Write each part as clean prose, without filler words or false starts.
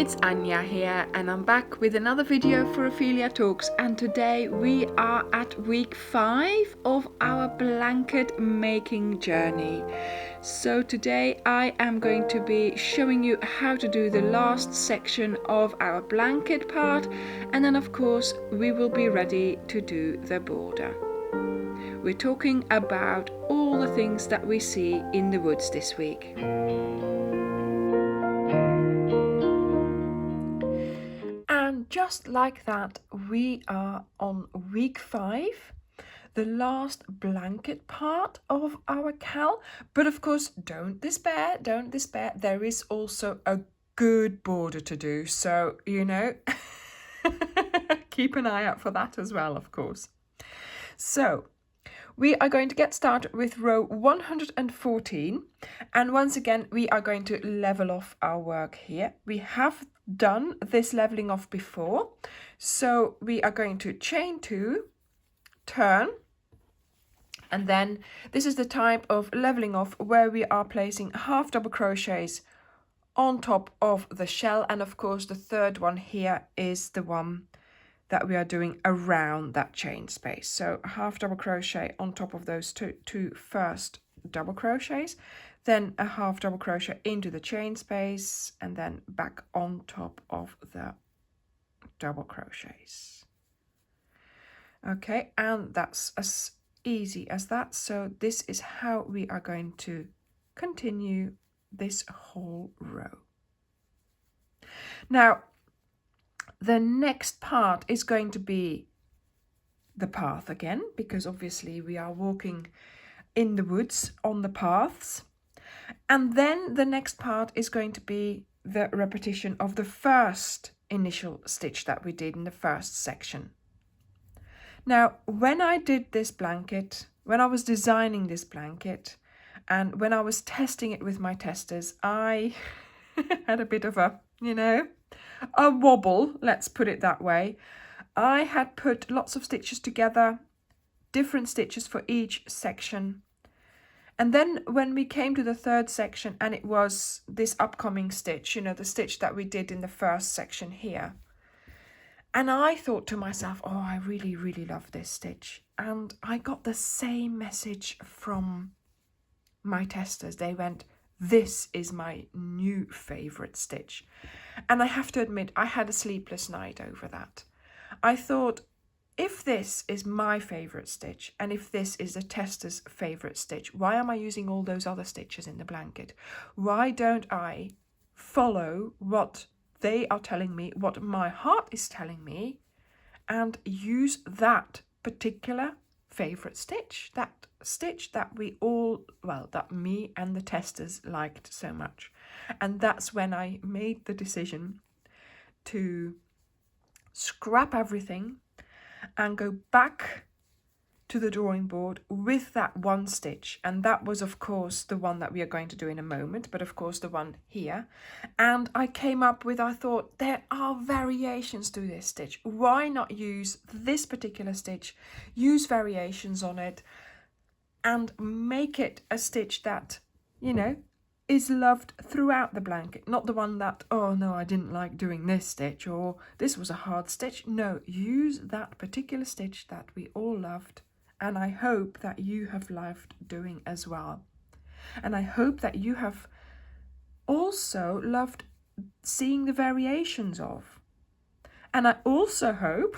it's Anja here, and I'm back with another video for Ophelia Talks, and today we are at week 5 of our blanket making journey. So today I am going to be showing you how to do the last section of our blanket part, and then of course we will be ready to do the border. We're talking about all the things that we see in the woods this week. And just like that, we are on week 5, the last blanket part of our cal. But of course, don't despair. There is also a good border to do. So, keep an eye out for that as well, of course. So, we are going to get started with row 114, and once again we are going to level off our work here. We have done this leveling off before, so we are going to chain 2, turn, and then this is the type of leveling off where we are placing half double crochets on top of the shell, and of course the third one here is the one that we are doing around that chain space. So half double crochet on top of those two first double crochets, then a half double crochet into the chain space, and then back on top of the double crochets. Okay, and that's as easy as that. So this is how we are going to continue this whole row. Now, the next part is going to be the path again, because obviously we are walking in the woods on the paths. And then the next part is going to be the repetition of the first initial stitch that we did in the first section. Now, when I did this blanket, when I was designing this blanket, and when I was testing it with my testers, I had a bit of a wobble, let's put it that way. I had put lots of stitches together, different stitches for each section. And then when we came to the third section, and it was this upcoming stitch, the stitch that we did in the first section here. And I thought to myself, oh, I really, really love this stitch. And I got the same message from my testers. They went, this is my new favorite stitch. And I have to admit, I had a sleepless night over that. I thought, if this is my favorite stitch, and if this is the tester's favorite stitch, why am I using all those other stitches in the blanket? Why don't I follow what they are telling me, what my heart is telling me, and use that particular favorite stitch, that stitch that we all, that me and the testers liked so much. And that's when I made the decision to scrap everything and go back to the drawing board with that one stitch. And that was of course the one that we are going to do in a moment, but of course the one here. And I came up with, I thought, there are variations to this stitch. Why not use this particular stitch, use variations on it, and make it a stitch that, is loved throughout the blanket. Not the one that, oh no, I didn't like doing this stitch, or this was a hard stitch. No, use that particular stitch that we all loved, and I hope that you have loved doing as well. And I hope that you have also loved seeing the variations of. And I also hope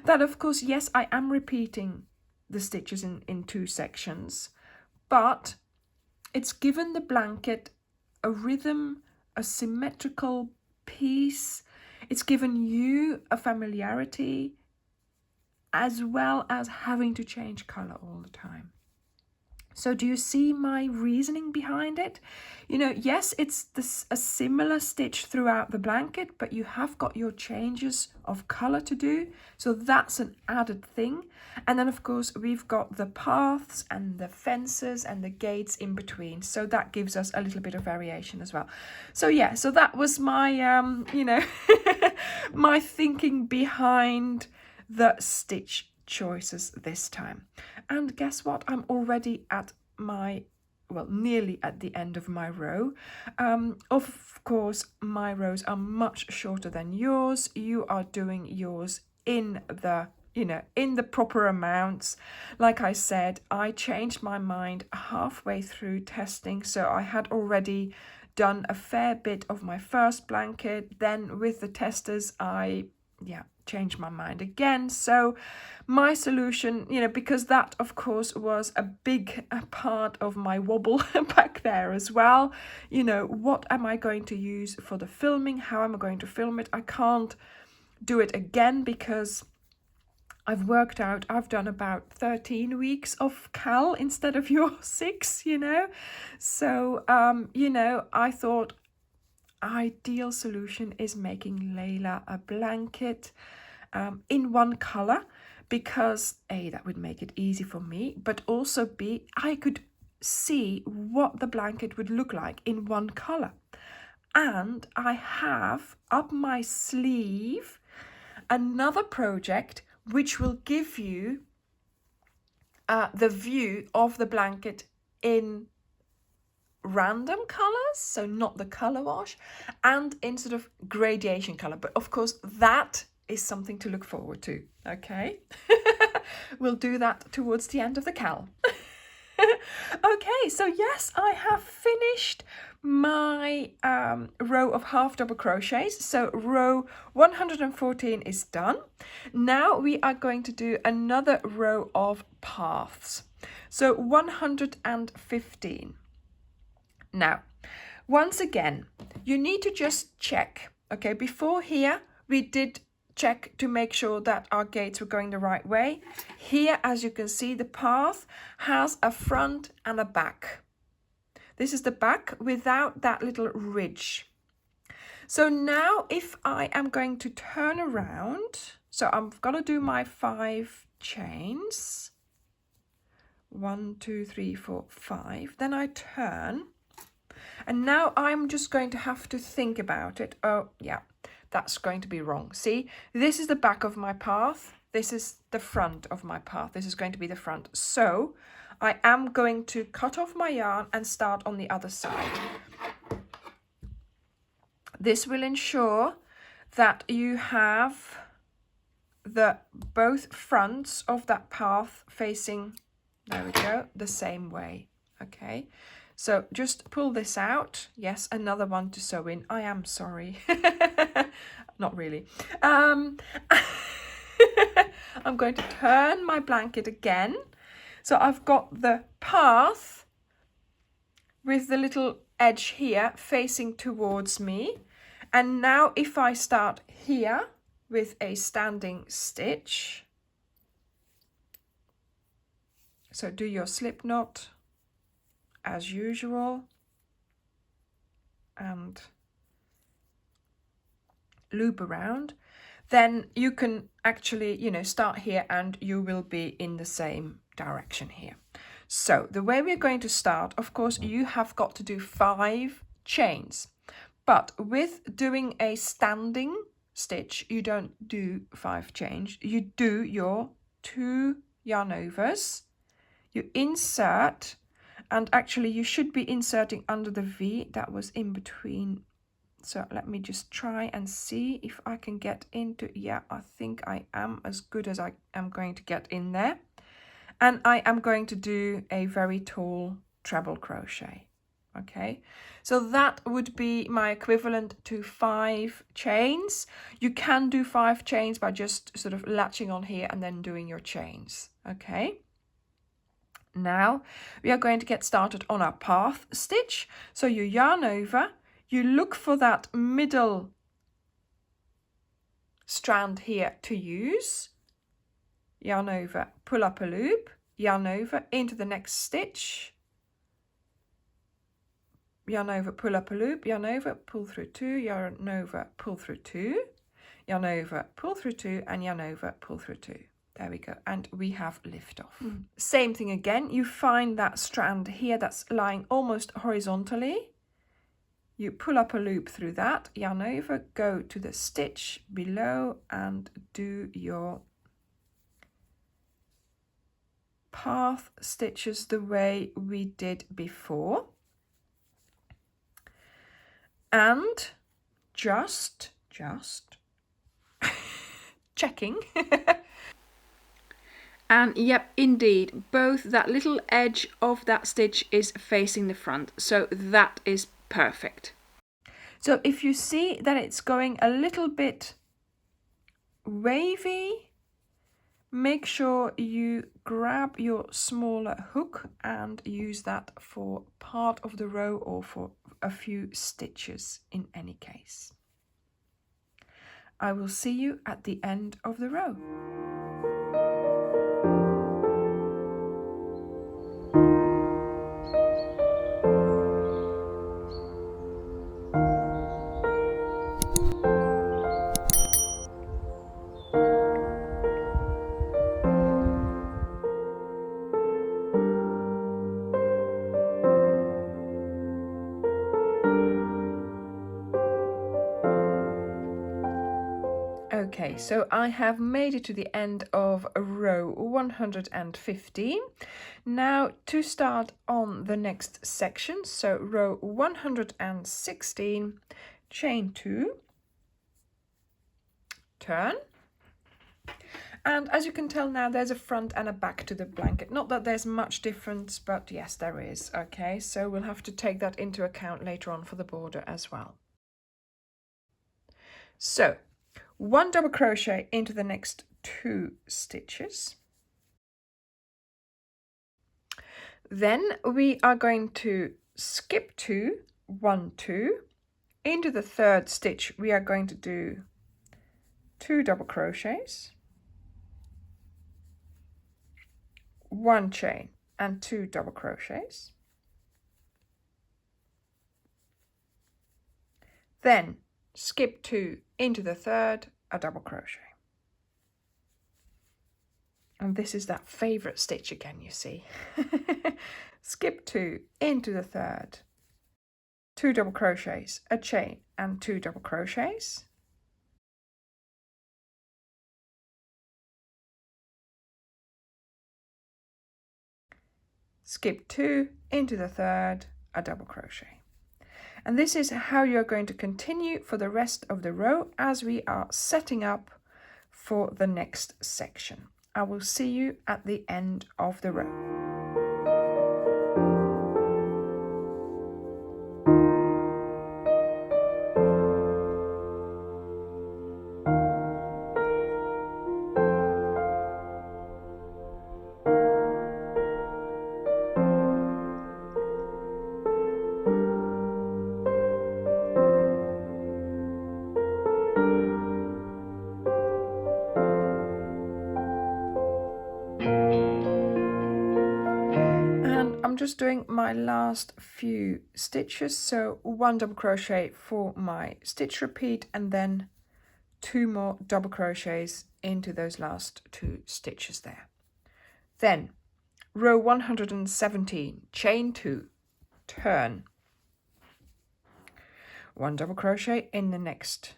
that, of course, yes, I am repeating the stitches in 2 sections, but it's given the blanket a rhythm, a symmetrical piece. It's given you a familiarity, as well as having to change color all the time. So do you see my reasoning behind it? Yes, it's a similar stitch throughout the blanket, but you have got your changes of color to do. So that's an added thing. And then of course we've got the paths and the fences and the gates in between. So that gives us a little bit of variation as well. So yeah, so that was my, my thinking behind the stitch choices this time. And guess what? I'm already at my well, nearly at the end of my row. Of course, my rows are much shorter than yours. You are doing yours in the, in the proper amounts. Like I said, I changed my mind halfway through testing, so I had already done a fair bit of my first blanket. Then with the testers, I changed my mind again. So my solution, because that of course was a big part of my wobble back there as well. What am I going to use for the filming? How am I going to film it? I can't do it again because I've worked out I've done about 13 weeks of Cal instead of your 6, So, I thought ideal solution is making Layla a blanket in one color, because A, that would make it easy for me, but also B, I could see what the blanket would look like in one color. And I have up my sleeve another project which will give you the view of the blanket in random colors, so not the color wash, and in sort of gradation color. But of course, that is something to look forward to. Okay. We'll do that towards the end of the Cal. Okay, so yes, I have finished my row of half double crochets. So row 114 is done. Now we are going to do another row of paths. So 115. Now, once again, you need to just check, okay, before here, we did check to make sure that our gates were going the right way. Here, as you can see, the path has a front and a back. This is the back without that little ridge. So now if I am going to turn around, so I'm going to do my 5 chains. 1, 2, 3, 4, 5. Then I turn. And now I'm just going to have to think about it. Oh, yeah, that's going to be wrong. See, this is the back of my path. This is the front of my path. This is going to be the front. So I am going to cut off my yarn and start on the other side. This will ensure that you have the both fronts of that path facing, there we go, the same way. Okay. So just pull this out. Yes, another one to sew in. I am sorry. Not really. I'm going to turn my blanket again. So I've got the path with the little edge here facing towards me. And now if I start here with a standing stitch. So do your slip knot as usual and loop around, then you can actually, start here and you will be in the same direction here. So the way we're going to start, of course, you have got to do 5 chains, but with doing a standing stitch, you don't do 5 chains. You do your 2 yarn overs, you insert. And actually, you should be inserting under the V that was in between. So let me just try and see if I can get into, yeah, I think I am as good as I am going to get in there. And I am going to do a very tall treble crochet. Okay, so that would be my equivalent to 5 chains. You can do 5 chains by just sort of latching on here and then doing your chains. Okay. Now we are going to get started on our path stitch. So you yarn over, you look for that middle strand here to use, yarn over, pull up a loop, yarn over into the next stitch, yarn over, pull up a loop, yarn over, pull through 2, yarn over, pull through 2, yarn over, pull through 2, and yarn over, pull through 2. There we go, and we have lift off. Same thing again, you find that strand here that's lying almost horizontally. You pull up a loop through that, yarn over, go to the stitch below and do your path stitches the way we did before, and just checking. And yep, indeed, both that little edge of that stitch is facing the front, so that is perfect. So if you see that it's going a little bit wavy, make sure you grab your smaller hook and use that for part of the row or for a few stitches in any case. I will see you at the end of the row. Okay, so I have made it to the end of row 115. Now to start on the next section, so row 116, chain 2, turn. And as you can tell now, there's a front and a back to the blanket. Not that there's much difference, but yes, there is. Okay, so we'll have to take that into account later on for the border as well. So 1 double crochet into the next 2 stitches. Then we are going to skip 2, 1, 2. Into the 3rd stitch we are going to do 2 double crochets, 1 chain and 2 double crochets. Then skip 2 into the 3rd, a double crochet. And this is that favorite stitch again, you see. Skip 2 into the 3rd, 2 double crochets, a chain and 2 double crochets. Skip 2 into the 3rd, a double crochet. And this is how you're going to continue for the rest of the row as we are setting up for the next section. I will see you at the end of the row. Just doing my last few stitches, so 1 double crochet for my stitch repeat and then 2 more double crochets into those last 2 stitches there. Then row 117, chain 2, turn, 1 double crochet in the next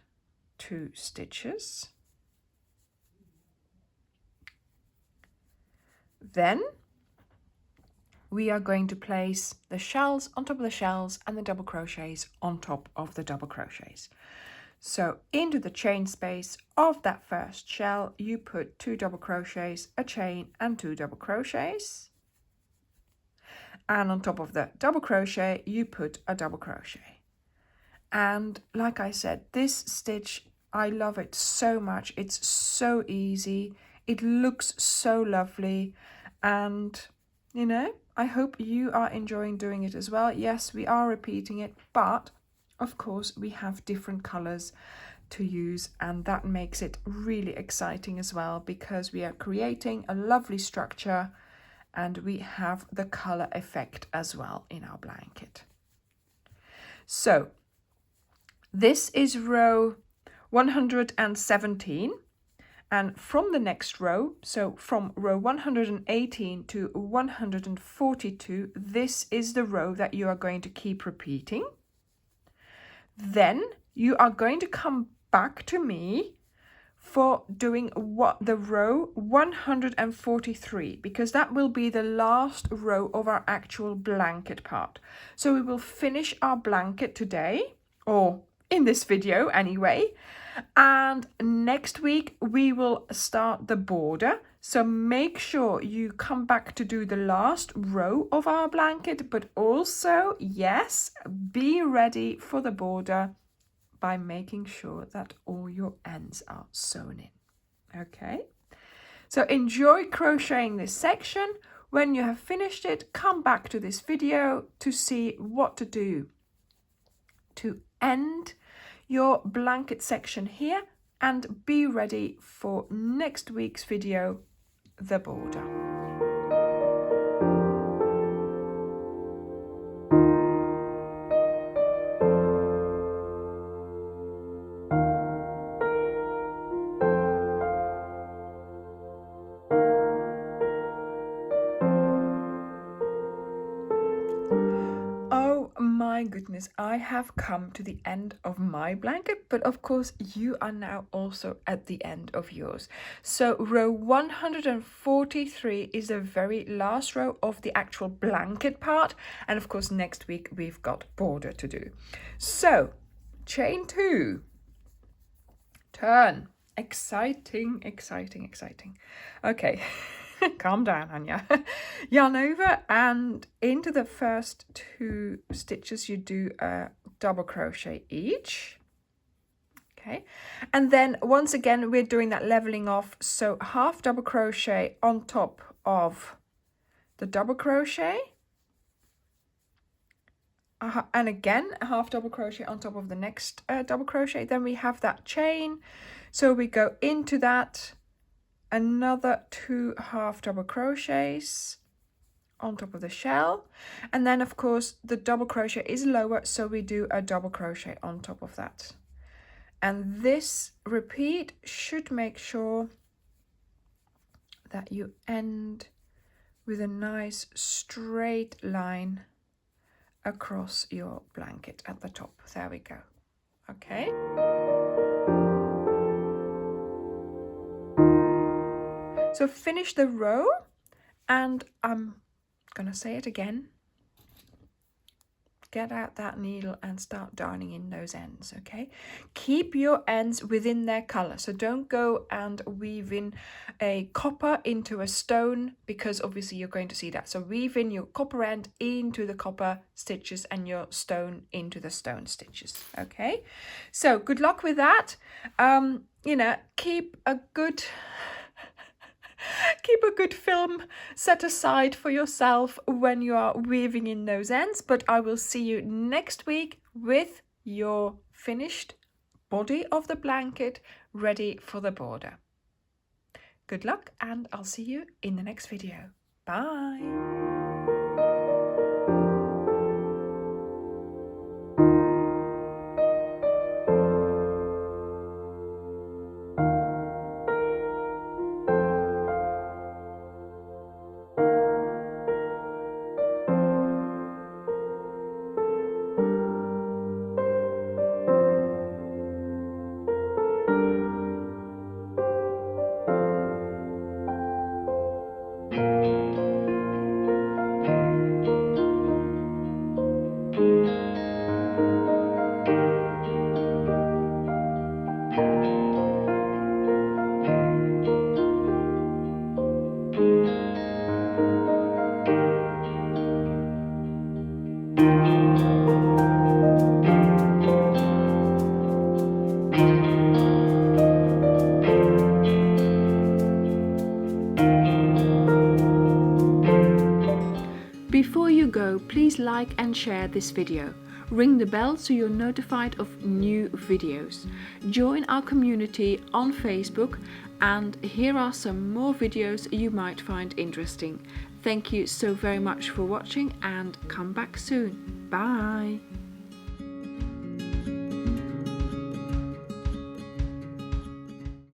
2 stitches, then we are going to place the shells on top of the shells and the double crochets on top of the double crochets. So into the chain space of that first shell, you put 2 double crochets, a chain and 2 double crochets. And on top of the double crochet, you put a double crochet. And like I said, this stitch, I love it so much. It's so easy. It looks so lovely. And, you know, I hope you are enjoying doing it as well. Yes, we are repeating it, but of course we have different colors to use, and that makes it really exciting as well because we are creating a lovely structure and we have the color effect as well in our blanket. So this is row 117. And from the next row, so from row 118 to 142, this is the row that you are going to keep repeating. Then you are going to come back to me for doing the row 143, because that will be the last row of our actual blanket part. So we will finish our blanket today, or in this video anyway, and next week we will start the border. So make sure you come back to do the last row of our blanket, but also, yes, be ready for the border by making sure that all your ends are sewn in. Okay, so enjoy crocheting this section. When you have finished it, come back to this video to see what to do to end your blanket section here, and be ready for next week's video, the border. My goodness, I have come to the end of my blanket, but of course you are now also at the end of yours. So row 143 is the very last row of the actual blanket part, and of course next week we've got border to do. So chain 2, turn. Exciting, exciting, exciting. Okay. Calm down, Anja. Yarn over, and into the first 2 stitches you do a double crochet each. Okay, and then once again we're doing that leveling off, so half double crochet on top of the double crochet, and again half double crochet on top of the next double crochet. Then we have that chain, so we go into that, another 2 half double crochets on top of the shell, and then of course the double crochet is lower, so we do a double crochet on top of that. And this repeat should make sure that you end with a nice straight line across your blanket at the top. There we go. Okay. So finish the row, and I'm gonna say it again. Get out that needle and start darning in those ends, okay? Keep your ends within their color. So don't go and weave in a copper into a stone, because obviously you're going to see that. So weave in your copper end into the copper stitches and your stone into the stone stitches, okay? So good luck with that. Keep a good film set aside for yourself when you are weaving in those ends, but I will see you next week with your finished body of the blanket ready for the border. Good luck, and I'll see you in the next video. Bye. Before you go, please like and share this video. Ring the bell so you're notified of new videos. Join our community on Facebook, and here are some more videos you might find interesting. Thank you so very much for watching, and come back soon. Bye!